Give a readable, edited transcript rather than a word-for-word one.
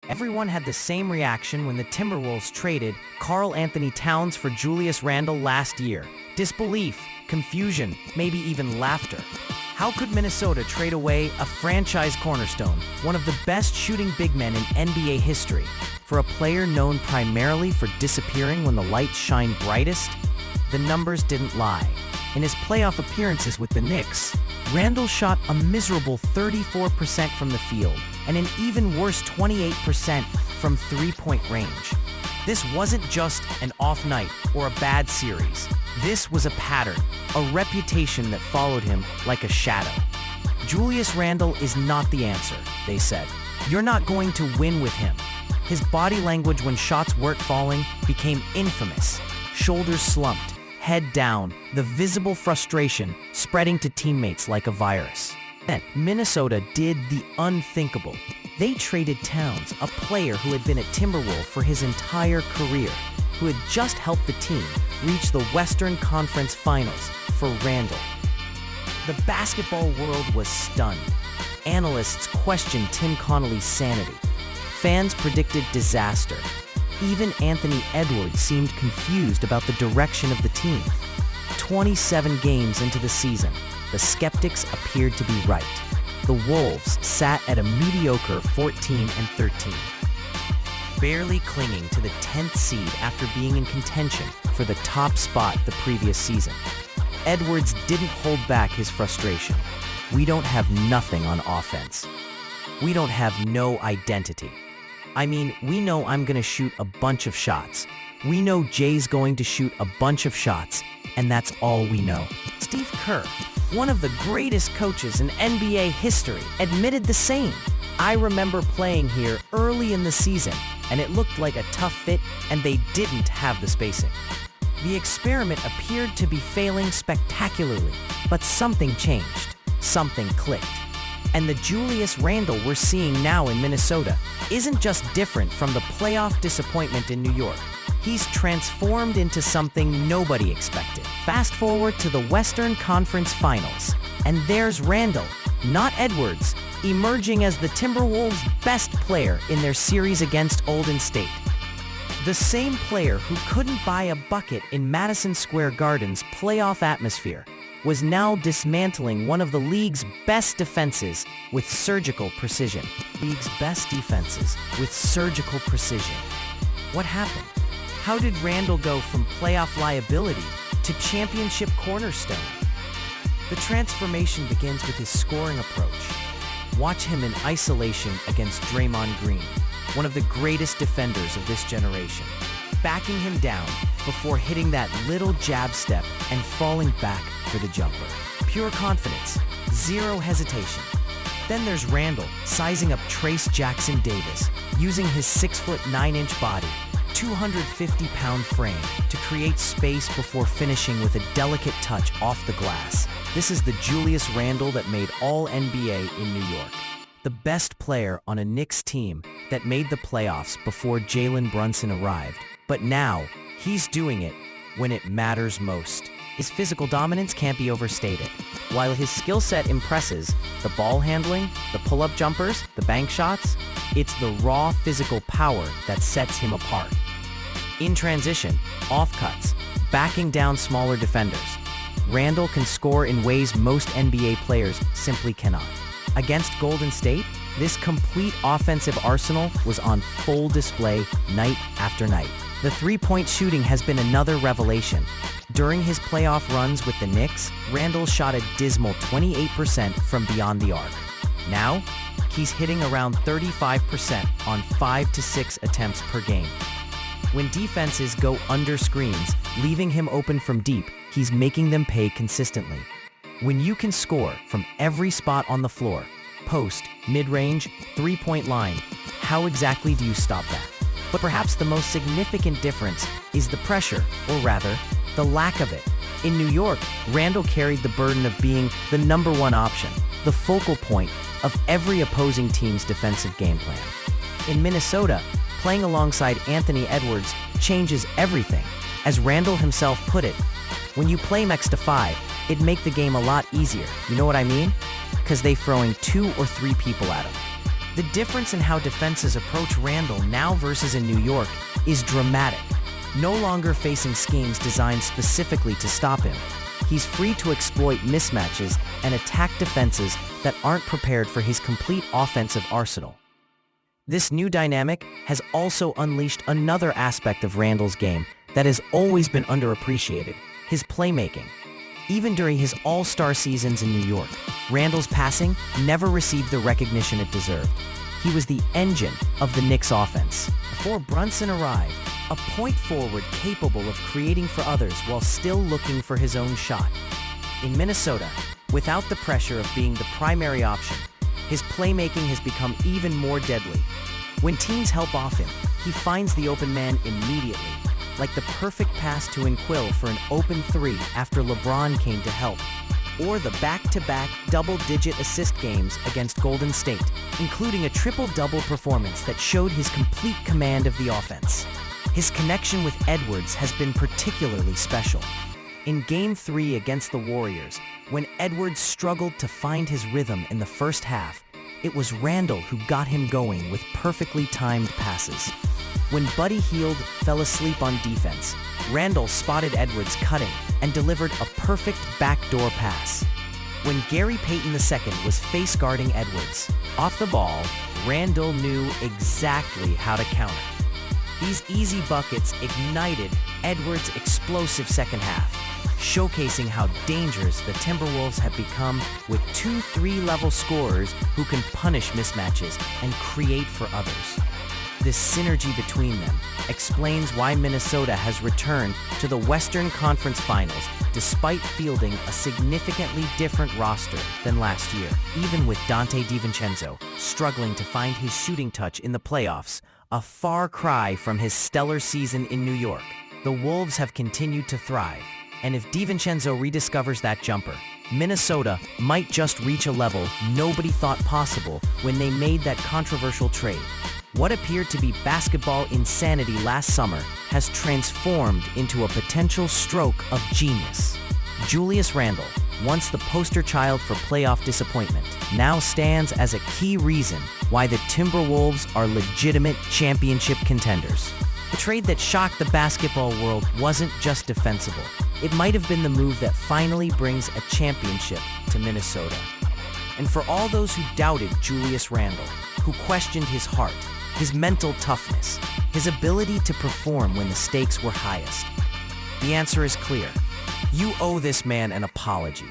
Everyone had the same reaction when the Timberwolves traded Karl-Anthony Towns for Julius Randle last year. Disbelief, confusion, maybe even laughter. How could Minnesota trade away a franchise cornerstone, one of the best shooting big men in NBA history, for a player known primarily for disappearing when the lights shine brightest? The numbers didn't lie. In his playoff appearances with the Knicks, Randle shot a miserable 34% from the field and an even worse 28% from three-point range. This wasn't just an off night or a bad series. This was a pattern, a reputation that followed him like a shadow. Julius Randle is not the answer, they said. You're not going to win with him. His body language when shots weren't falling became infamous. Shoulders slumped, head down, the visible frustration spreading to teammates like a virus. Then, Minnesota did the unthinkable. They traded Towns, a player who had been a Timberwolf for his entire career, who had just helped the team reach the Western Conference Finals, for Randle. The basketball world was stunned. Analysts questioned Tim Connelly's sanity. Fans predicted disaster. Even Anthony Edwards seemed confused about the direction of the team. 27 games into the season, the skeptics appeared to be right. The Wolves sat at a mediocre 14-13, barely clinging to the 10th seed after being in contention for the top spot the previous season. Edwards didn't hold back his frustration. We don't have nothing on offense. We don't have no identity. I mean, we know I'm going to shoot a bunch of shots. We know Jay's going to shoot a bunch of shots, and that's all we know. Steve Kerr, one of the greatest coaches in NBA history, admitted the same. I remember playing here early in the season, and it looked like a tough fit, and they didn't have the spacing. The experiment appeared to be failing spectacularly, but something changed. Something clicked. And the Julius Randle we're seeing now in Minnesota isn't just different from the playoff disappointment in New York. He's transformed into something nobody expected. Fast forward to the Western Conference Finals, and there's Randle, not Edwards, emerging as the Timberwolves' best player in their series against Golden State. The same player who couldn't buy a bucket in Madison Square Garden's playoff atmosphere was now dismantling one of the league's best defenses with surgical precision. League's best defenses with surgical precision. What happened? How did Randle go from playoff liability to championship cornerstone? The transformation begins with his scoring approach. Watch him in isolation against Draymond Green, one of the greatest defenders of this generation, backing him down before hitting that little jab step and falling back for the jumper. Pure confidence, zero hesitation. Then there's Randle sizing up Trace Jackson Davis, using his 6'9" body, 250-pound frame to create space before finishing with a delicate touch off the glass. This is the Julius Randle that made All-NBA in New York. The best player on a Knicks team that made the playoffs before Jalen Brunson arrived. But now, he's doing it when it matters most. His physical dominance can't be overstated. While his skill set impresses, the ball handling, the pull-up jumpers, the bank shots, it's the raw physical power that sets him apart. In transition, off cuts, backing down smaller defenders, Randle can score in ways most NBA players simply cannot. Against Golden State, this complete offensive arsenal was on full display night after night. The three-point shooting has been another revelation. During his playoff runs with the Knicks, Randle shot a dismal 28% from beyond the arc. Now, he's hitting around 35% on 5 to 6 attempts per game. When defenses go under screens, leaving him open from deep, he's making them pay consistently. When you can score from every spot on the floor, post, mid-range, three-point line, how exactly do you stop that? But perhaps the most significant difference is the pressure, or rather, the lack of it. In New York, Randle carried the burden of being the number one option, the focal point of every opposing team's defensive game plan. In Minnesota, playing alongside Anthony Edwards changes everything. As Randle himself put it, when you play next to 5, it'd make the game a lot easier. You know what I mean? Because they throwing 2 or 3 people at him. The difference in how defenses approach Randle now versus in New York is dramatic. No longer facing schemes designed specifically to stop him, he's free to exploit mismatches and attack defenses that aren't prepared for his complete offensive arsenal. This new dynamic has also unleashed another aspect of Randle's game that has always been underappreciated: his playmaking. Even during his all-star seasons in New York, Randle's passing never received the recognition it deserved. He was the engine of the Knicks offense. Before Brunson arrived, a point forward capable of creating for others while still looking for his own shot. In Minnesota, without the pressure of being the primary option, his playmaking has become even more deadly. When teams help off him, he finds the open man immediately, like the perfect pass to Inquill for an open three after LeBron came to help, or the back-to-back double-digit assist games against Golden State, including a triple-double performance that showed his complete command of the offense. His connection with Edwards has been particularly special. In Game 3 against the Warriors, when Edwards struggled to find his rhythm in the first half, it was Randle who got him going with perfectly timed passes. When Buddy Hield fell asleep on defense, Randle spotted Edwards cutting and delivered a perfect backdoor pass. When Gary Payton II was face-guarding Edwards, off the ball, Randle knew exactly how to counter. These easy buckets ignited Edwards' explosive second half, showcasing how dangerous the Timberwolves have become with 2 3-level scorers who can punish mismatches and create for others. This synergy between them explains why Minnesota has returned to the Western Conference Finals despite fielding a significantly different roster than last year, even with Dante DiVincenzo struggling to find his shooting touch in the playoffs, a far cry from his stellar season in New York. The Wolves have continued to thrive, and if DiVincenzo rediscovers that jumper, Minnesota might just reach a level nobody thought possible when they made that controversial trade. What appeared to be basketball insanity last summer has transformed into a potential stroke of genius. Julius Randle, once the poster child for playoff disappointment, now stands as a key reason why the Timberwolves are legitimate championship contenders. The trade that shocked the basketball world wasn't just defensible. It might have been the move that finally brings a championship to Minnesota. And for all those who doubted Julius Randle, who questioned his heart, his mental toughness, his ability to perform when the stakes were highest, the answer is clear. You owe this man an apology.